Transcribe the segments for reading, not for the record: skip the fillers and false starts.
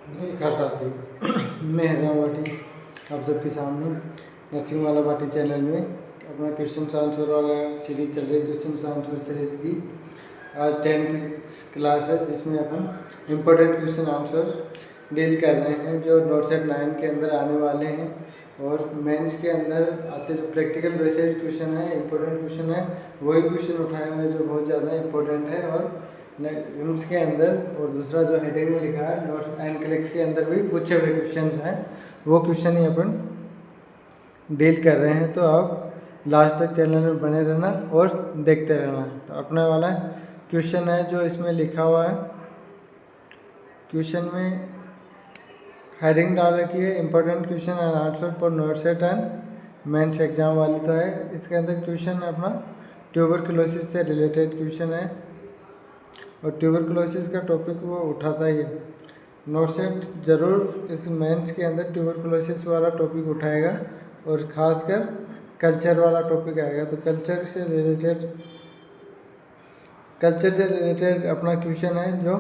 नमस्कार साथी मैं हैदराबाद भाटी आप सबके सामने नरसिंह वाला भाटी चैनल में अपना क्वेश्चन आंसर वाला सीरीज चल रही है। क्वेश्चन आंसर सीरीज की आज 10th क्लास है, जिसमें अपन इम्पोर्टेंट क्वेश्चन आंसर डील कर रहे हैं जो नोट सेट 9 के अंदर आने वाले हैं और मेंस के अंदर आते जो प्रैक्टिकल बेस्ड क्वेश्चन है, इम्पोर्टेंट क्वेश्चन है, वही क्वेश्चन उठाए हुए जो बहुत ज़्यादा इम्पोर्टेंट है और विम्स के अंदर। और दूसरा जो हेडिंग में लिखा है नोट एंड क्लिक्स के अंदर भी पूछे हुए क्वेश्चन हैं, वो क्वेश्चन ही अपन डील कर रहे हैं। तो आप लास्ट तक चैनल में बने रहना और देखते रहना। तो अपने वाला क्वेश्चन है जो इसमें लिखा हुआ है, क्वेश्चन में हेडिंग डाल रखी है important question and answer for NORCET and mains exam वाली। तो है इसके अंदर क्वेश्चन अपना ट्यूबरकुलोसिस से रिलेटेड क्वेश्चन है और ट्यूबरकुलोसिस का टॉपिक वो उठाता ही है। नोट सेट ज़रूर इस मेंस के अंदर ट्यूबरकुलोसिस वाला टॉपिक उठाएगा और ख़ासकर कल्चर वाला टॉपिक आएगा। तो कल्चर से रिलेटेड अपना क्वेश्चन है जो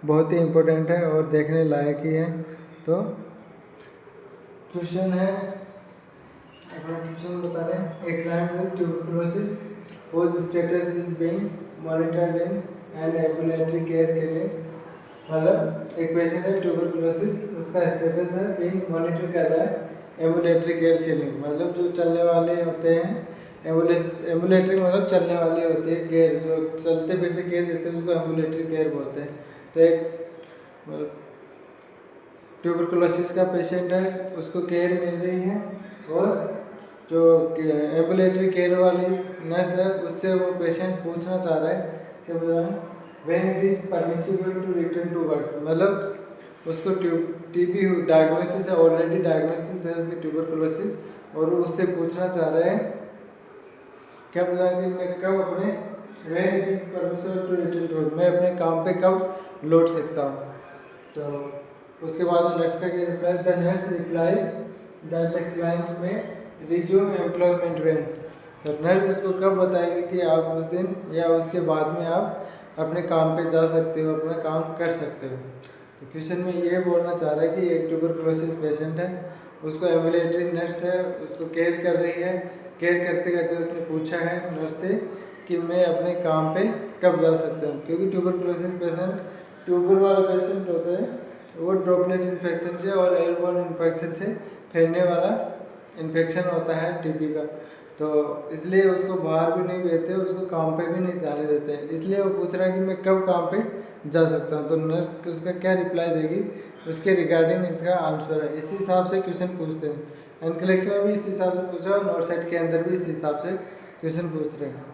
बहुत ही इम्पोर्टेंट है और देखने लायक ही है। तो क्वेश्चन है, अपना क्वेश्चन बता रहे हैं, एक client with tuberculosis whose status is being monitored in an ambulatory care clinic। मतलब एक पेशेंट है ट्यूबरकुलोसिस, उसका स्टेटस है बीइंग मॉनिटर कर रहा है एम्बुलेटरी केयर क्लिनिक। मतलब जो चलने वाले होते हैं एम्बुलेटरी मतलब चलने वाली होती है केयर, जो चलते फिरते केयर देते हैं उसको एम्बुलेटरी केयर बोलते हैं। तो एक ट्यूबरकुलोसिस का पेशेंट है, उसको केयर मिल रही है और जो एम्बुलेटरी केयर वाली नर्स है उससे वो पेशेंट पूछना चाह रहा है कि when it is permissible to return to work. मतलब उसको टीबी डायग्नोसिस है, ऑलरेडी डायग्नोसिस है उसकी ट्यूबरकुलोसिस, और वो उससे पूछना चाह रहे हैं क्या पता कि मैं कब अपने when it is permissible to return to work, मैं अपने काम पे कब लौट सकता हूँ। तो उसके बाद नर्स का क्या reply, the nurse replies that the client में रिज्यूम एम्प्लॉयमेंट व्हेन। तो नर्स उसको कब बताएगी कि आप उस दिन या उसके बाद में आप अपने काम पे जा सकते हो, अपना काम कर सकते हो। तो क्वेश्चन में ये बोलना चाह रहा है कि एक ट्यूबरकुलोसिस पेशेंट है, उसको एम्बुलेटरी नर्स है उसको केयर कर रही है, केयर करते करते उसने पूछा है नर्स से कि मैं अपने काम पे कब जा सकता हूँ। क्योंकि ट्यूबरकुलोसिस पेशेंट ट्यूबर वाला पेशेंट होता है, वो ड्रॉपलेट इन्फेक्शन से और एयरबोर्न इन्फेक्शन से फैलने वाला इन्फेक्शन होता है टीबी का। तो इसलिए उसको बाहर भी नहीं भेजते, उसको काम पे भी नहीं जाने देते। इसलिए वो पूछ रहा है कि मैं कब काम पे जा सकता हूँ। तो नर्स उसका क्या रिप्लाई देगी उसके रिगार्डिंग इसका आंसर है। इसी हिसाब से क्वेश्चन पूछते हैं, एनक्लेक्स में भी इसी हिसाब से पूछा और नोट सेट के अंदर भी इसी हिसाब से क्वेश्चन पूछ रहे हैं।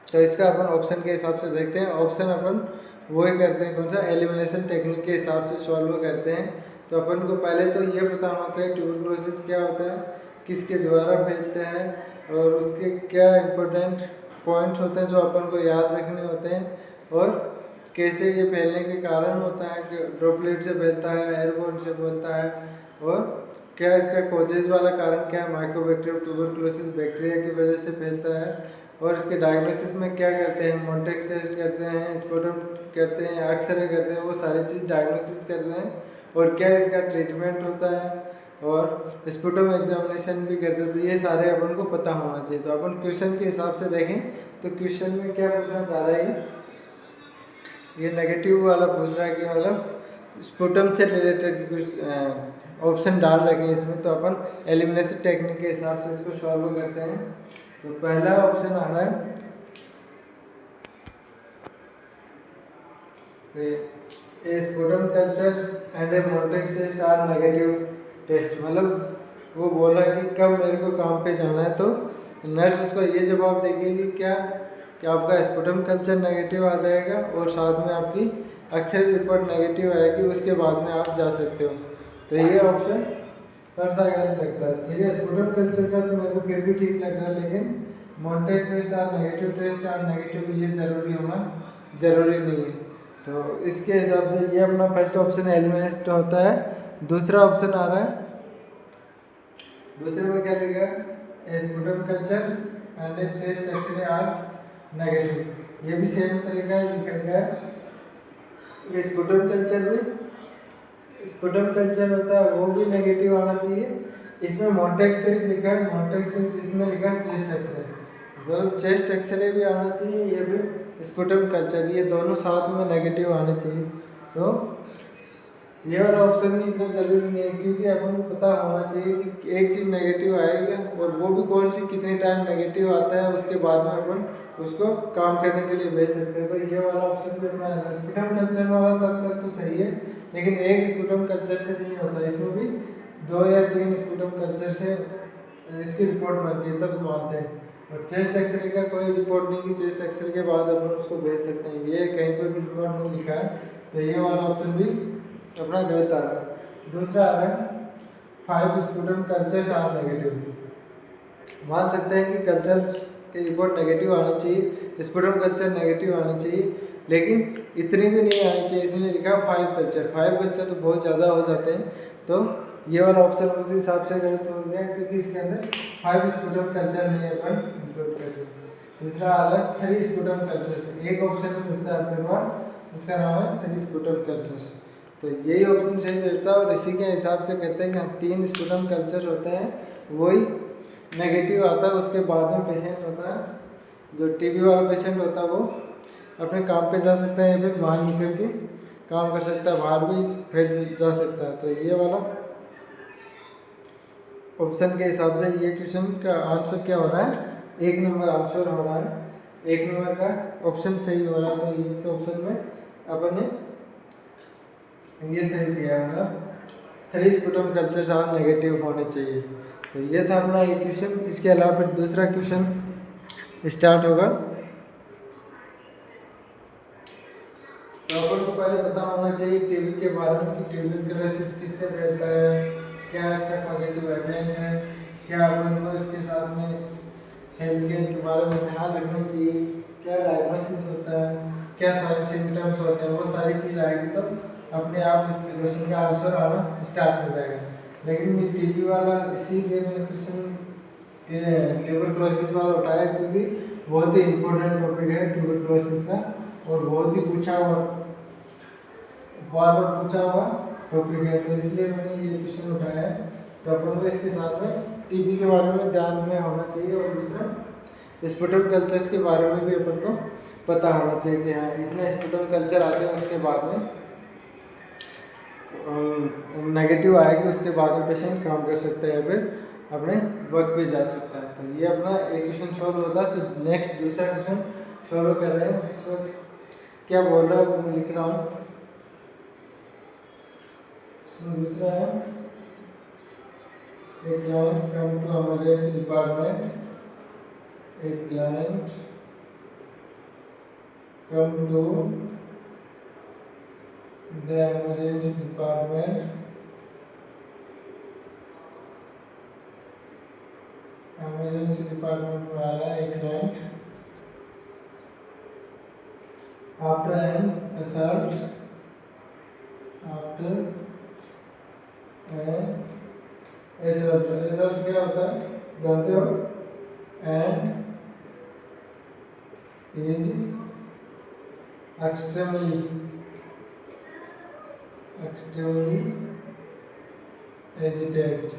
तो इसका अपन ऑप्शन के हिसाब से देखते हैं। ऑप्शन अपन वही करते हैं, कौन सा, एलिमिनेशन टेक्निक के हिसाब से सॉल्व करते हैं। तो अपन को पहले तो ये पता होना चाहिए ट्यूबरकुलोसिस क्या होता है, किसके द्वारा फैलते हैं और उसके क्या इम्पोर्टेंट पॉइंट्स होते हैं जो अपन को याद रखने होते हैं और कैसे ये फैलने के कारण होता है कि ड्रॉपलेट से फैलता है, एयरबोर्न से फैलता है, और क्या इसका कोजेज वाला कारण क्या है, माइक्रोबैक्टीरियम ट्यूबरकुलोसिस बैक्टीरिया की वजह से फैलता है। और इसके डायग्नोसिस में क्या करते हैं, मोन्टेक्स टेस्ट करते हैं, स्पुटम करते हैं, एक्सरे करते हैं, वो सारी चीज़ डायग्नोसिस करते हैं। और क्या इसका ट्रीटमेंट होता है और स्पुटम एग्जामिनेशन भी करते हैं। तो ये सारे अपन को पता होना चाहिए। तो अपन क्वेश्चन के हिसाब से देखें तो क्वेश्चन में क्या पूछना चाह रहा है, ये नेगेटिव वाला पूछ रहा है कि मतलब स्पुटम से रिलेटेड कुछ ऑप्शन डाल रखे हैं इसमें। तो अपन एलिमिनेशन टेक्निक के हिसाब से इसको सॉल्व करते हैं। तो पहला ऑप्शन आ रहा है sputum culture and a Mantoux test are negative test. मतलब वो बोला कि कब मेरे को काम पे जाना है। तो नर्स उसको ये जवाब देगी कि क्या कि आपका स्पुटम कल्चर नेगेटिव आ जाएगा और साथ में आपकी एक्सरे रिपोर्ट नेगेटिव आएगी, उसके बाद में आप जा सकते हो। तो ये ऑप्शन फर्स्ट गलत लगता है। ठीक है, स्पुटम कल्चर का तो मेरे को फिर भी ठीक लग रहा है, लेकिन मोन्टेक्स टेस्ट आर नेगेटिव ये ज़रूरी होना ज़रूरी नहीं है। तो इसके हिसाब से ये अपना फर्स्ट ऑप्शन एलिमिनेट होता है। दूसरा ऑप्शन आ रहा है, दूसरे में क्या लिखा है, sputum culture and chest X-ray are negative. ये भी सेम तरीका है लिखा गया है, स्पुटम कल्चर भी स्पुटम कल्चर होता है वो भी नेगेटिव आना चाहिए। इसमें मोंटेक्स टेस्ट लिखा है, मोंटेक्स टेस्ट इसमें लिखा है चेस्ट एक्सरे, मतलब चेस्ट एक्सरे भी आना चाहिए, ये भी स्पुटम कल्चर, ये दोनों साथ में नेगेटिव आने चाहिए। तो ये वाला ऑप्शन भी इतना जरूरी नहीं है, क्योंकि अपन को पता होना चाहिए कि एक चीज़ नेगेटिव आएगा और वो भी कौन सी कितने टाइम नेगेटिव आता है, उसके बाद में अपन उसको काम करने के लिए भेज सकते हैं। तो ये वाला ऑप्शन भी अपना स्पुटम कल्चर वाला तक तो सही है, लेकिन एक स्पुटम कल्चर से नहीं होता, इसमें भी 2 या 3 स्पुटम कल्चर से इसकी रिपोर्ट बनती है तब मानते हैं। और चेस्ट एक्सरे का कोई रिपोर्ट नहीं कि चेस्ट एक्सरे के बाद अपन उसको भेज सकते हैं, ये कहीं पर भी रिपोर्ट नहीं लिखा है। तो ये वाला ऑप्शन भी अपना गलत आ रहा है। दूसरा आ रहा है 5 स्पुटम कल्चर्स आर नेगेटिव। मान सकते हैं कि कल्चर की रिपोर्ट नेगेटिव आनी चाहिए, स्पुटम कल्चर नेगेटिव आनी चाहिए, लेकिन इतनी भी नहीं आनी चाहिए, इसलिए लिखा 5 कल्चर। 5 कल्चर तो बहुत ज़्यादा हो जाते हैं, तो ये वाला ऑप्शन उस हिसाब से गलत हो गया, क्योंकि इसके अंदर 5 स्पुटम कल्चर नहीं अपन इंक्लूड कर सकते। दूसरा आ रहा है 3 स्पुटम कल्चर, एक ऑप्शन पूछता है आपके पास, उसका नाम है 3 स्पुटम कल्चर्स। तो यही ऑप्शन सही रहता है, और इसी के हिसाब से कहते हैं कि हम 3 स्पुटम कल्चर होते हैं वही नेगेटिव आता है, उसके बाद में पेशेंट होता है जो टीबी वाला पेशेंट होता है वो अपने काम पे जा सकता है, या फिर बाहर निकल के काम कर सकता है, बाहर भी फिर जा सकता है। तो ये वाला ऑप्शन के हिसाब से ये क्वेश्चन का आंसर क्या हो रहा है, 1 नंबर आंसर हो रहा है, 1 नंबर का ऑप्शन सही हो रहा है। तो इस ऑप्शन में अपन ने ये सही किया है, मतलब 3 स्पुटम कल्चर्स आर नेगेटिव होने चाहिए। तो ये था अपना ये क्वेश्चन। इसके अलावा फिर दूसरा क्वेश्चन स्टार्ट होगा। तो अपन को पहले पता होना चाहिए टीबी के बारे में कि ट्यूबरकुलोसिस किससे फैलता है, क्या इसका पॉजिटिव इफेक्ट है, क्या अपन को इसके साथ में हेल्थ केयर के बारे में ध्यान रखना चाहिए, क्या डायग्नोसिस होता है, क्या साइन सिम्टम्स होते हैं, वो सारी चीज़ आएगी तो अपने आप इस क्वेश्चन का आंसर आना स्टार्ट हो जाएगा। लेकिन ये टीबी वाला इसीलिए मैंने क्वेश्चन ट्यूबरकुलोसिस वाला उठाया, क्योंकि बहुत ही इंपॉर्टेंट टॉपिक है ट्यूबरकुलोसिस का, और बहुत ही पूछा हुआ टॉपिक है, तो इसलिए मैंने ये क्वेश्चन उठाया है। तो अपन को इसके साथ में टीबी के बारे में ध्यान में होना चाहिए, और दूसरा स्पुटम कल्चर्स के बारे में भी अपन को पता होना चाहिए कि हाँ इतने स्पुटम कल्चर आते हैं, उसके बाद में नेगेटिव आएगी, उसके बाद में पेशेंट काम कर सकता है, फिर अपने वर्क पे जा सकता है। तो ये अपना एक क्वेश्चन सॉल्व होता है। फिर नेक्स्ट दूसरा क्वेश्चन सॉल्व कर रहे हैं, इसमें क्या बोल रहा है वो मैं लिख रहा हूँ। दूसरा है a client come to emergency department, a client come to the emergency department, emergency department में आ रहा है एक client after an assault, after assault क्या होता है जानते हो, and is extremely agitated,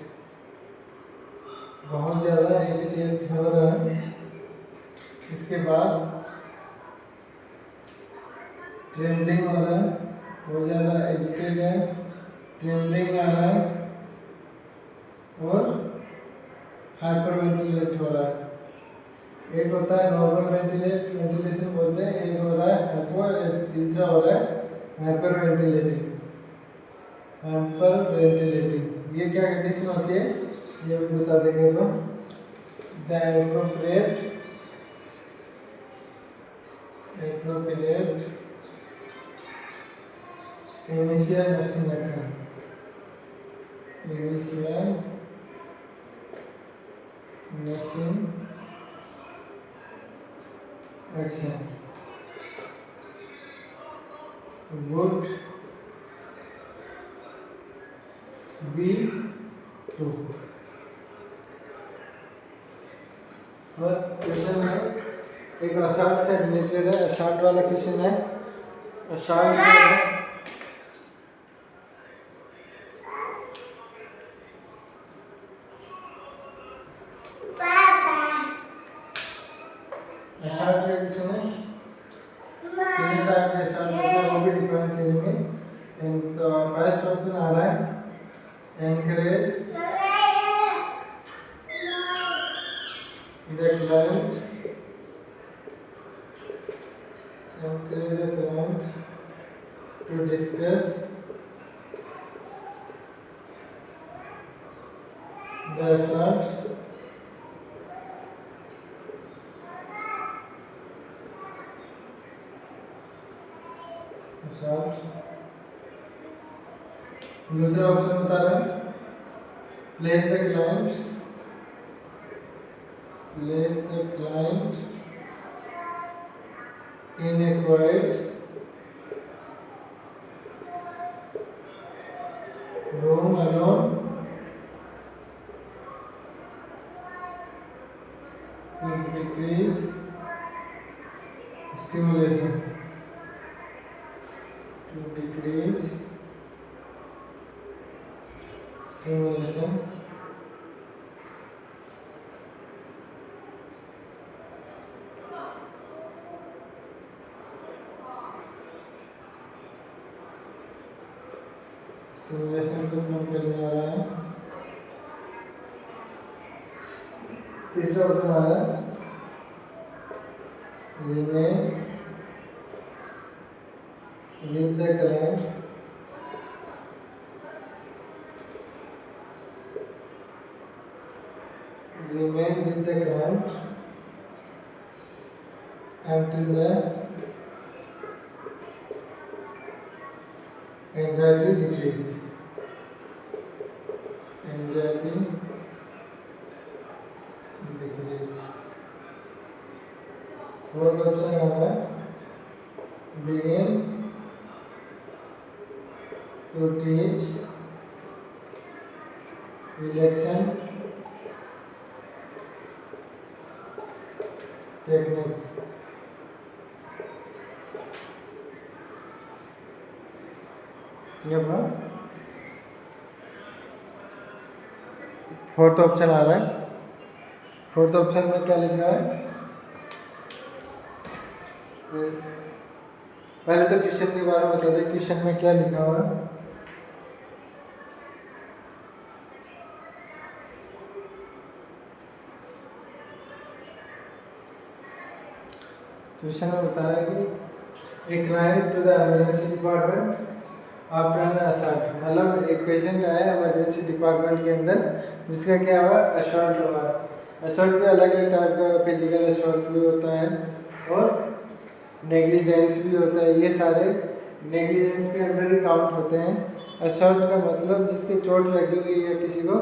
बहुत ज़्यादा एजिटेट हो रहा है। इसके बाद ट्रेमलिंग हो रहा है, बहुत ज़्यादा एजिटेट है, ट्रेमलिंग आ रहा है, और हाइपरवेंटिलेट हो रहा है। एक होता है नॉर्मल वेंटिलेशन बोलते हैं, एक हो रहा है हाइपो, तीसरा हो रहा है हाइपरवेंटिलेटिंग। ये क्या कंडीशन होती है ये भी बता देंगे अपन। The appropriate initial nursing action, initial nursing action would be true। और क्वेश्चन है एक असाल्ट से रिलेटेड है, असाल्ट वाला क्वेश्चन है। असाल्ट कितने टाइम के साथ होता है वो भी डिफाइन करेंगे। तो फर्स्ट ऑप्शन आ रहा है encourage the client, encourage the client to discuss the assault दूसरा ऑप्शन बता रहे हैं place the client in a quiet room alone to decrease stimulation, stimulation को कम करने वाला है। तीसरा ऑप्शन आ रहा है remain with the client until the anxiety decrease। Fourth option आ रहा है begin to teach relaxation technique। ये अपना फोर्थ ऑप्शन आ रहा है। फोर्थ ऑप्शन में क्या लिखा है, पहले तो क्वेश्चन के बारे में बता दें, क्वेश्चन में क्या लिखा हुआ है। क्वेश्चन में बता रहा है कि एक client to the emergency department after an assault, मतलब एक पेशेंट आया इमरजेंसी डिपार्टमेंट के अंदर जिसका क्या हुआ, असॉल्ट हुआ। असॉल्ट में अलग अलग टाइप का फिजिकल असॉल्ट भी होता है और नेग्लिजेंस भी होता है। ये सारे नेग्लिजेंस के अंदर ही काउंट होते हैं। असॉल्ट का मतलब जिसकी चोट लगी हुई है, किसी को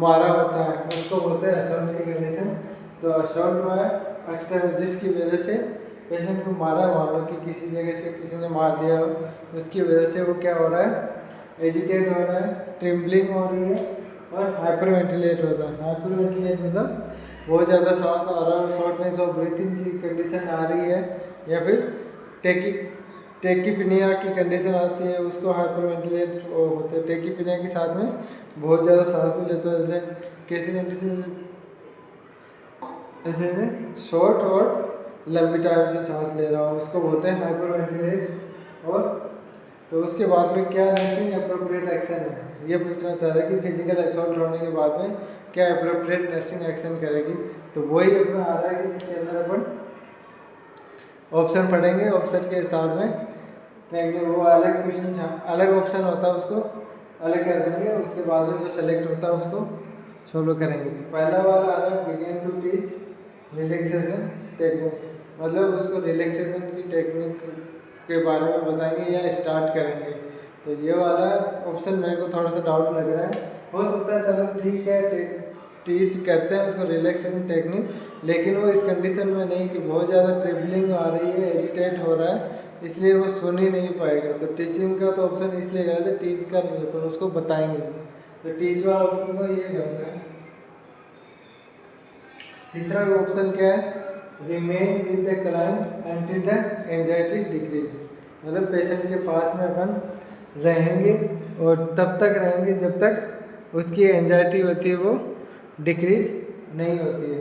मारा होता है, उसको बोलते हैं असॉल्ट की कंडीशन। तो असॉल्ट हुआ है एक्सटर्नल, जिसकी वजह से पेशेंट को मारा, मान लो कि किसी जगह से किसी ने मार दिया हो, उसकी वजह से वो क्या हो रहा है, एजिटेट हो रहा है, ट्रिम्बलिंग हो रही है और हाइपर वेंटिलेट होता है। हाइपर वेंटिलेट मतलब बहुत ज़्यादा सांस आ रहा है और शॉर्टनेस ऑफ ब्रीथिंग की कंडीशन आ रही है, या फिर टेकीपिनिया की कंडीशन आती है, उसको हाइपर वेंटिलेट होते हैं। टेकीपिनिया के साथ में बहुत ज़्यादा सांस भी लेते हैं, जैसे कैसी कंडीशन, जैसे शॉर्ट और लंबी टाइम से सांस ले रहा हो, उसको बोलते हैं हाइपर वेंटिलेट। और तो उसके बाद में क्या नर्सिंग अप्रोप्रिएट एक्शन है, ये पूछना चाह रहा है कि फिजिकल असॉल्ट होने के बाद में क्या अप्रोप्रिएट नर्सिंग एक्शन करेगी। तो वही अपना आ रहा है कि जिसके अंदर अपन ऑप्शन पढ़ेंगे, ऑप्शन के हिसाब में कहेंगे, वो अलग क्वेश्चन अलग ऑप्शन होता है उसको अलग कर देंगे, उसके बाद में जो सेलेक्ट होता है उसको सोल्व करेंगे। तो पहला वाला आ रहा है begin to teach relaxation technique, मतलब उसको रिलैक्सेशन की टेक्निक के बारे में बताएंगे या स्टार्ट करेंगे। तो ये वाला ऑप्शन मेरे को थोड़ा सा डाउट लग रहा है, हो सकता है चलो ठीक है टीच करते हैं उसको रिलैक्सेशन टेक्निक, लेकिन वो इस कंडीशन में नहीं कि बहुत ज़्यादा ट्रिबलिंग आ रही है, एजिटेट हो रहा है, इसलिए वो सुन ही नहीं पाएगा। तो टीचिंग का तो ऑप्शन इसलिए गलत है, टीच का नहीं है, पर उसको बताएंगे नहीं, तो टीच वाला ऑप्शन तो ये गलत है। तीसरा ऑप्शन क्या है, remain with the client until the anxiety decrease, मतलब पेशेंट के पास में अपन रहेंगे और तब तक रहेंगे जब तक उसकी एंजाइटी होती है वो डिक्रीज नहीं होती है।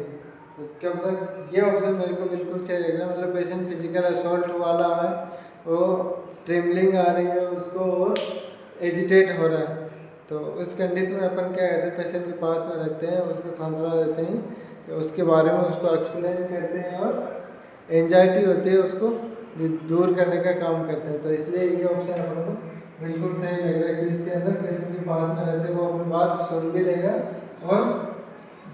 तो कब तक ये ऑप्शन मेरे को बिल्कुल सही लग रहा है, मतलब पेशेंट फिजिकल असॉल्ट वाला है, वो ट्रिमलिंग आ रही है उसको और एजिटेट हो रहा है, तो उस कंडीशन में अपन क्या करते हैं, पेशेंट के पास में रखते हैं, उसको सांत्वना देते हैं, उसके बारे में उसको एक्सप्लेन करते हैं और एंजाइटी होती है उसको दूर करने का काम करते हैं। तो इसलिए ये ऑप्शन अपन को बिल्कुल सही लग रहा है कि इसके अंदर पेशेंट के पास में रहते वो अपनी बात सुन भी लेगा और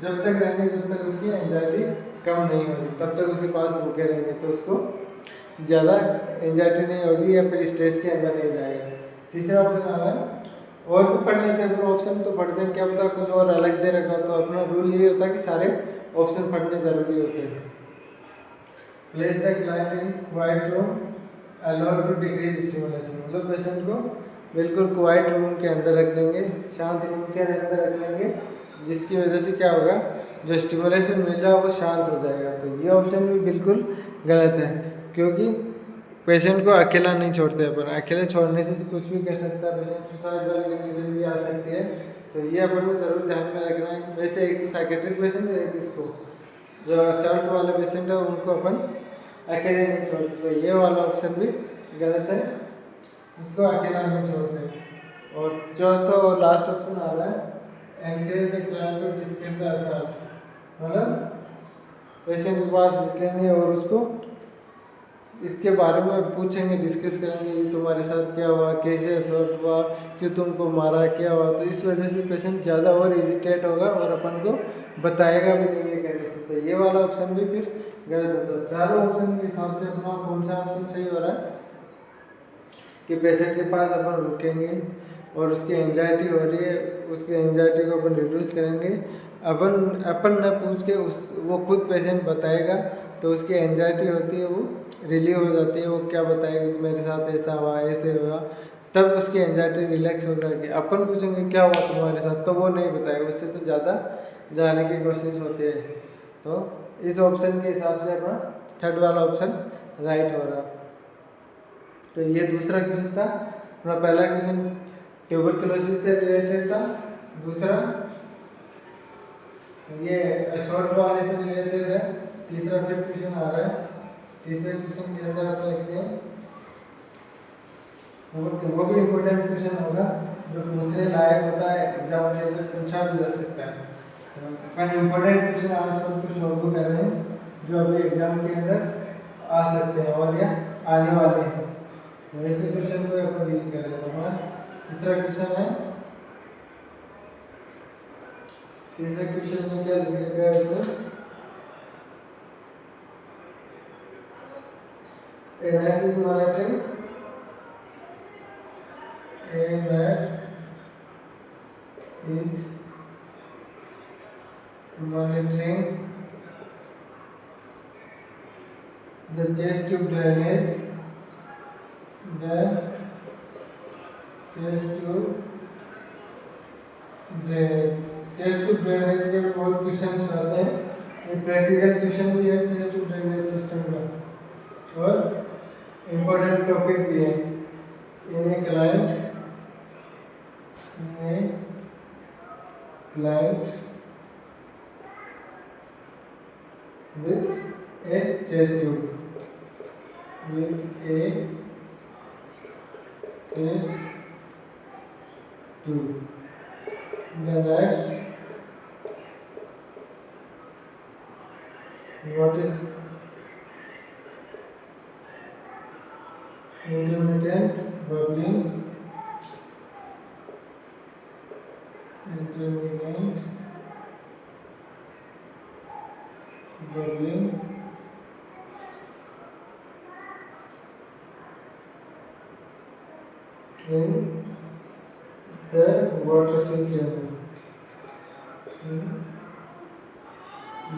जब तक रहेंगे जब तक उसकी एंजाइटी कम नहीं होगी तब तक उसके पास रुके रहेंगे, तो उसको ज़्यादा एंजाइटी नहीं होगी या फिर स्ट्रेस के अंदर नहीं जाएगा। तीसरा ऑप्शन आ रहा है, और भी पढ़ लेते हैं अपना ऑप्शन, तो पढ़ते हैं क्या पता कुछ और अलग दे रखा, तो अपना रूल ये होता है कि सारे ऑप्शन पढ़ने जरूरी होते हैं। Place the client in quiet room allowed to decrease stimulation, मतलब पेशेंट को बिल्कुल क्वाइट रूम के अंदर रख देंगे, शांत रूम के अंदर रख लेंगे, जिसकी वजह से क्या होगा, जो स्टिमुलेशन मिल रहा है वो शांत हो जाएगा। तो ये ऑप्शन भी बिल्कुल गलत है, क्योंकि पेशेंट को अकेला नहीं छोड़ते अपन, अकेले छोड़ने से तो कुछ भी कर सकता है पेशेंट, सुसाइड वाली कंडीशन भी आ सकती है। तो ये अपन को जरूर ध्यान में रखना है कि वैसे एक तो साइकेट्रिक पेशेंट है, एक इसको जो असल्ट वाले पेशेंट है उनको अपन अकेले नहीं छोड़ते, तो ये वाला ऑप्शन भी गलत है, उसको अकेला नहीं छोड़ते। और चौथा और लास्ट ऑप्शन आ रहा है, encourage the client to discuss the assault, मतलब पेशेंट के पास रुकेंगे और उसको इसके बारे में पूछेंगे, डिस्कस करेंगे, ये तुम्हारे साथ क्या हुआ, कैसे असॉल्ट हुआ, क्यों तुमको मारा, क्या हुआ। तो इस वजह से पेशेंट ज़्यादा और इरिटेट होगा और अपन को बताएगा भी नहीं ये कहने से, तो ये वाला ऑप्शन भी फिर गलत होता है। चारों ऑप्शन के हिसाब से अपना कौन सा ऑप्शन सही हो रहा है कि पेशेंट के पास अपन रुकेंगे और उसकी एंजाइटी हो रही है, उसकी एंजाइटी को अपन रिड्यूस करेंगे, अपन न पूछ के उस वो खुद पेशेंट बताएगा, तो उसकी एंजाइटी होती है वो रिलीव हो जाती है, वो क्या बताएगा कि मेरे साथ ऐसा हुआ ऐसे हुआ, तब उसकी एंजाइटी रिलैक्स हो जाएगी। अपन पूछेंगे क्या हुआ तुम्हारे साथ, तो वो नहीं बताएगा, उससे तो ज़्यादा जाने की कोशिश होती है। तो इस ऑप्शन के हिसाब से अपना थर्ड वाला ऑप्शन राइट हो रहा। तो ये दूसरा क्वेश्चन था अपना। पहला क्वेश्चन ट्यूबरकुलोसिस से रिलेटेड था, दूसरा ये शॉर्ट वाले से रिलेटेड है, तीसरा फिर क्वेश्चन आ रहा है। तीसरे क्वेश्चन के अंदर अपन लिखते हैं, वो भी इम्पोर्टेंट क्वेश्चन होगा जो पूछने लायक होता है, एग्जाम के अंदर पूछा भी जा सकता है। अपन इम्पोर्टेंट क्वेश्चन आंसर को सॉल्व कर रहे हैं जो अभी एग्जाम के अंदर आ सकते हैं और या आने वाले हैं, तो ऐसे क्वेश्चन को अपन डील कर रहे हैं। तीसरा क्वेश्चन है, तीसरे क्वेश्चन में क्या लिखा गया है, a nurse is monitoring the chest tube drainage, chest tube drainage के भी बहुत क्वेश्चन आते हैं, ये प्रैक्टिकल क्वेश्चन भी है चेस्ट ट्यूब ड्रेनेज सिस्टम का, और इम्पोर्टेंट टॉपिक भी है। In a client with a chest tube, the next, what is intermittent bubbling, in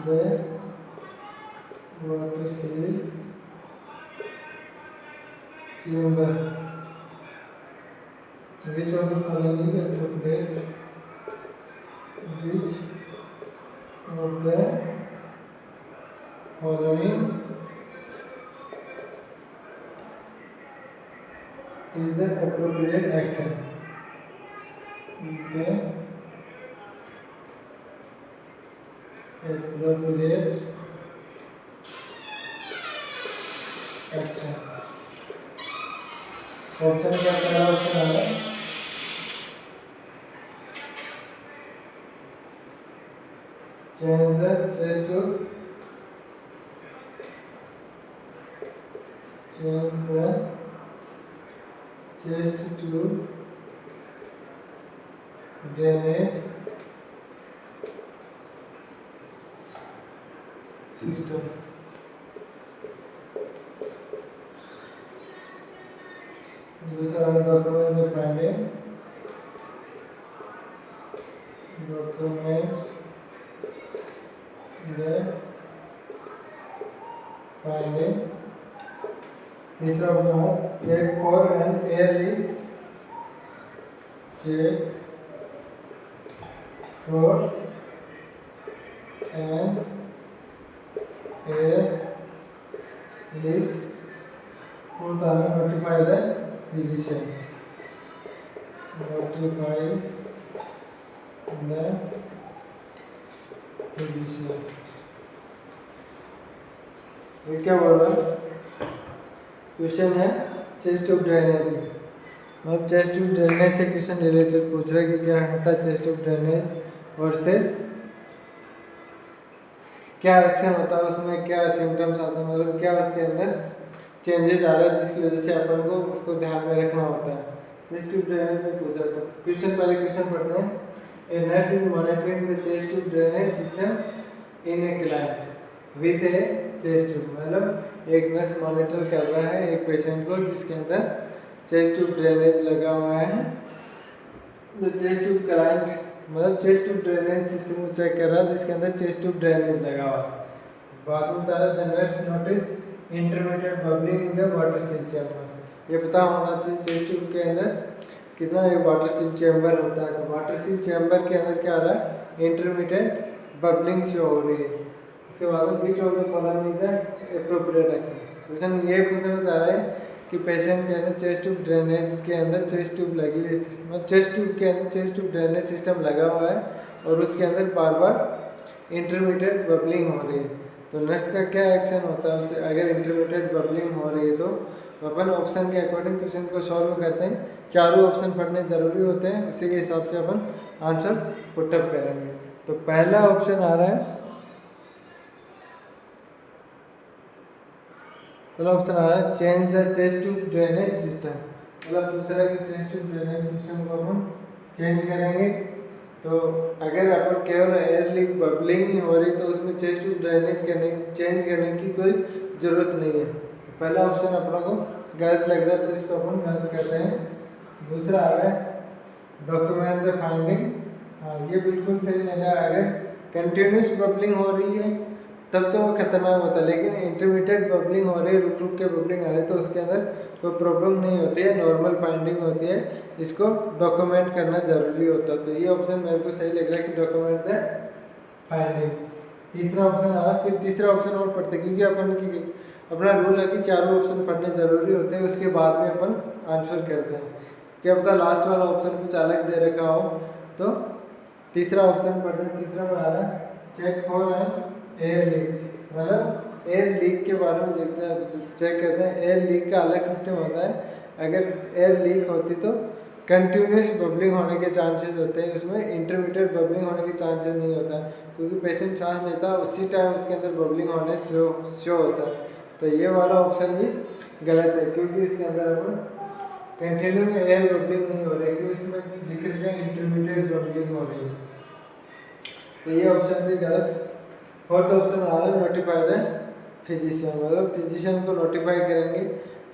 the water seal chamber, which of the following is appropriate, which of the following is the appropriate action, the appropriate action. Option क्या पहला option आ रहा है, change the chest tube, change the chest tube drainage system. दूसरा document में finding, documents the finding. तीसरा option है check for an air leak, check for an air leak, notify the physician, notify the physician। ये क्या बोल रहा है, question है चेस्ट ट्यूब ड्रेनेज, मतलब चेस्ट ट्यूब ड्रेनेज से क्वेश्चन रिलेटेड पूछ रहा है कि क्या होता है चेस्ट ट्यूब ड्रेनेज और से क्या एक्शन होता है, उसमें क्या सिम्टम्स आते हैं, मतलब क्या उसके अंदर चेंजेस आ रहा है जिसकी वजह से अपन को उसको ध्यान में रखना होता है। चेस्ट ट्यूब ड्रेनेज में पूछा था क्वेश्चन, पहले क्वेश्चन पढ़ते हैं। A nurse is monitoring the chest tube drainage system in a client with A chest tube, मतलब एक नर्स मॉनिटर कर रहा है एक पेशेंट को जिसके अंदर चेस्ट ट्यूब ड्रेनेज लगा हुआ है। तो चेस्ट ट्यूब क्लाइंट मतलब चेस्ट ट्यूब ड्रेनेज सिस्टम को चेक कर रहा है जिसके अंदर चेस्ट ट्यूब ड्रेनेज लगा हुआ है। बाद में बता रहा है the nurse notice intermediate bubbling in the water seal chamber. ये पता होना चाहिए चेस्ट ट्यूब के अंदर कितना ये वाटर सील चैम्बर होता है। तो वाटर सील चैम्बर के अंदर क्या आ रहा है, इंटरमीडिएट बबलिंग शो हो रही है। उसके बाद में which of the column is the appropriate action. Question ये पूछना चाह रहा है कि पेशेंट के अंदर चेस्ट ट्यूब ड्रेनेज के अंदर चेस्ट ट्यूब लगी हुई है, मतलब चेस्ट ट्यूब के अंदर चेस्ट ट्यूब ड्रेनेज सिस्टम लगा हुआ है और उसके अंदर बार बार इंटरमीडिएट बबलिंग हो रही है। तो नर्स का क्या एक्शन होता है उससे, अगर इंटरमीडिएट बबलिंग हो रही है तो अपन ऑप्शन के अकॉर्डिंग क्वेश्चन को सॉल्व करते हैं। चारों ऑप्शन पढ़ने जरूरी होते हैं, उसी के हिसाब से अपन आंसर पुटअप करेंगे। तो पहला ऑप्शन आ रहा है, पहला ऑप्शन आ रहा है change the chest tube drainage system, मतलब पूछ रहा है कि चेस्ट ट्यूब ड्रेनेज सिस्टम को हम चेंज करेंगे। तो अगर अपन केवल एयर लीक बबलिंग ही हो रही तो उसमें चेस्ट ट्यूब ड्रेनेज चेंज करने की कोई ज़रूरत नहीं है। तो पहला ऑप्शन अपना को गलत लग रहा है तो इसको अपन गलत करते हैं। दूसरा आ रहा है डॉक्यूमेंट द फाइंडिंग, हाँ ये बिल्कुल सही लग रहा है। अगर कंटिन्यूस बबलिंग हो रही है तब तो वो खतरनाक होता है, लेकिन इंटरमीडिएट बबलिंग हो रही है, रुक रुक के बबलिंग आ रही है तो उसके अंदर कोई प्रॉब्लम नहीं होती है, नॉर्मल फाइंडिंग होती है, इसको डॉक्यूमेंट करना ज़रूरी होता है। तो ये ऑप्शन मेरे को सही लग रहा है कि डॉक्यूमेंट द फाइंडिंग। तीसरा ऑप्शन आ रहा है, फिर तीसरा ऑप्शन और पढ़ते हैं क्योंकि अपन की अपना रूल है कि चारों ऑप्शन पढ़ने ज़रूरी होते हैं, उसके बाद में अपन आंसर करते हैं। क्या पता लास्ट वाला ऑप्शन कुछ अलग दे रखा हो। तो तीसरा ऑप्शन पढ़ते हैं। तीसरा में आ रहा है check for an air leak, मतलब एयर लीक के बारे में चेक करते हैं। एयर लीक का अलग सिस्टम होता है, अगर एयर लीक होती तो कंटिन्यूस बबलिंग होने के चांसेस होते हैं, उसमें इंटरमीडिएट बबलिंग होने के चांसेस नहीं होता क्योंकि पेशेंट सांस लेता है उसी टाइम उसके अंदर बबलिंग होने शो होता है। तो ये वाला ऑप्शन भी गलत है क्योंकि इसके अंदर अपन कंटिन्यू में एयर बबलिंग नहीं हो रही है क्योंकि इसमें लिख रखा है इंटरमीडिएट बबलिंग हो रही है। तो ये ऑप्शन भी गलत। फोर्थ ऑप्शन आ रहा है नोटिफाई द फिजिशियन, मतलब फिजिशियन को नोटिफाई करेंगे।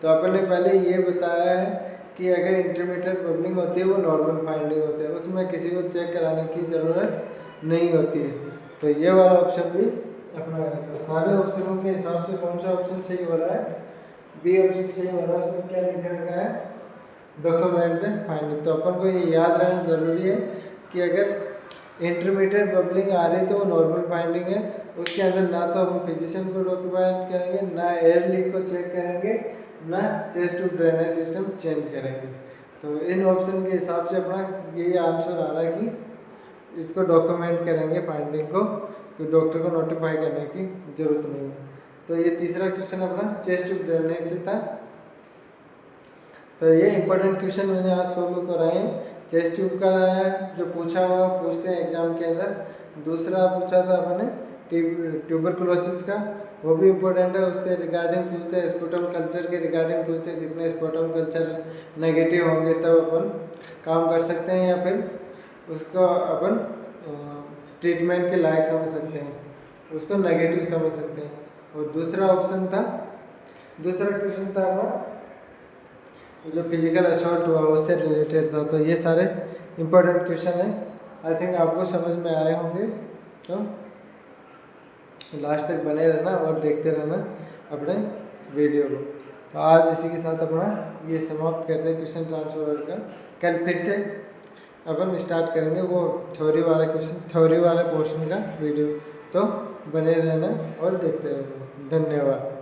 तो अपन ने पहले ये बताया है कि अगर इंटरमीडिएट बबलिंग होती है वो नॉर्मल फाइंडिंग होती है, उसमें किसी को चेक कराने की ज़रूरत नहीं होती है। तो ये वाला ऑप्शन भी अपना है। तो सारे ऑप्शनों के हिसाब से कौन सा ऑप्शन सही हो रहा है, बी ऑप्शन सही हो रहा है। उसमें क्या लिखा गया है, डॉक्यूमेंट द फाइंडिंग। तो अपन को ये याद रहना ज़रूरी है कि अगर इंटरमीडिएट बबलिंग आ रही तो वो नॉर्मल फाइंडिंग है, उसके अंदर ना तो हम फिजिशियन को डॉक्यूमेंट करेंगे, ना एयर लीक को चेक करेंगे, ना chest tube drainage system change करेंगे। तो इन ऑप्शन के हिसाब से अपना यही आंसर आ रहा है कि इसको डॉक्यूमेंट करेंगे फाइंडिंग को, कि डॉक्टर को नोटिफाई करने की ज़रूरत नहीं है। तो ये तीसरा क्वेश्चन अपना चेस्ट ट्यूब ड्रेनेज से था। तो ये इंपॉर्टेंट क्वेश्चन मैंने आज सोल्व कराए हैं। चेस्ट ट्यूब का जो पूछा हुआ पूछते हैं एग्जाम के अंदर। दूसरा पूछा था अपने ट्यूबरकुलोसिस का, वो भी इम्पोर्टेंट है, उससे रिगार्डिंग पूछते हैं। स्पुटम कल्चर के रिगार्डिंग पूछते हैं, कितने स्पुटम कल्चर नेगेटिव होंगे तब अपन काम कर सकते हैं, या फिर उसको अपन ट्रीटमेंट के लायक समझ सकते हैं, उसको नेगेटिव समझ सकते हैं। और दूसरा क्वेश्चन था अपना जो फिजिकल असॉल्ट हुआ उससे रिलेटेड था। तो ये सारे इम्पोर्टेंट क्वेश्चन हैं, आई थिंक आपको समझ में आए होंगे। तो लास्ट तक बने रहना और देखते रहना अपने वीडियो को। तो आज इसी के साथ अपना ये समाप्त करते हैं क्वेश्चन ट्रांसफर का। कल फिर से अपन स्टार्ट करेंगे वो थ्योरी वाले पोर्शन का वीडियो। तो बने रहना और देखते रहना। धन्यवाद।